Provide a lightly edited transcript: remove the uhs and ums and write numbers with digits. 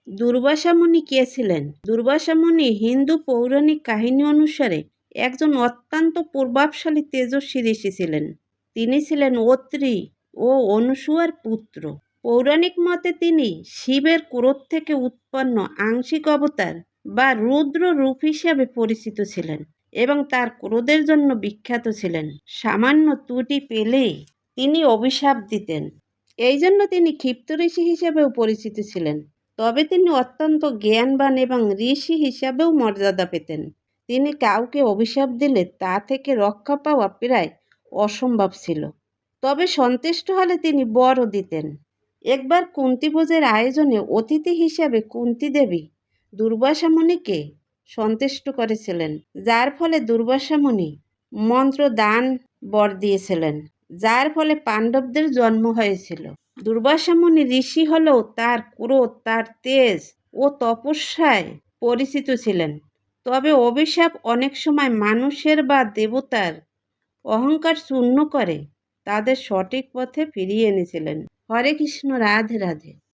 দুর্বাসা মুনি কে ছিলেন? দুর্বাসা মুনি হিন্দু পৌরাণিক কাহিনী অনুসারে একজন অত্যন্ত প্রভাবশালী তেজস্বী ঋষি ছিলেন। তিনি ছিলেন অত্রি ও অনুসূয়ার পুত্র। পৌরাণিক মতে তিনি শিবের ক্রোধ থেকে উৎপন্ন আংশিক অবতার বা রুদ্র রূপ হিসাবে পরিচিত ছিলেন এবং তার ক্রোধের জন্য বিখ্যাত ছিলেন। সামান্য ত্রুটি পেলেই তিনি অভিশাপ দিতেন। এই জন্য তিনি ক্ষিপ্ত ঋষি হিসেবেও পরিচিত ছিলেন। তবে তিনি অত্যন্ত জ্ঞানবান এবং ঋষি হিসাবেও মর্যাদা পেতেন। তিনি কাউকে অভিশাপ দিলে তা থেকে রক্ষা পাওয়া প্রায় অসম্ভব ছিল। তবে সন্তুষ্ট হলে তিনি বরও দিতেন। একবার কুন্তী ভোজের আয়োজনে অতিথি হিসাবে কুন্তী দেবী দুর্বাসা মুনিকে সন্তুষ্ট করেছিলেন, যার ফলে দুর্বাসা মুনি মন্ত্র দান বর দিয়েছিলেন, যার ফলে পাণ্ডবদের জন্ম হয়েছিল। দুর্বাসা মুনি ঋষি হলেও তার ক্রোধ, তার তেজ ও তপস্যায় পরিচিত ছিলেন। তবে অভিশাপ অনেক সময় মানুষের বা দেবতার অহংকার চূর্ণ করে তাদের সঠিক পথে ফিরিয়ে এনেছিলেন। হরে কৃষ্ণ, রাধে রাধে।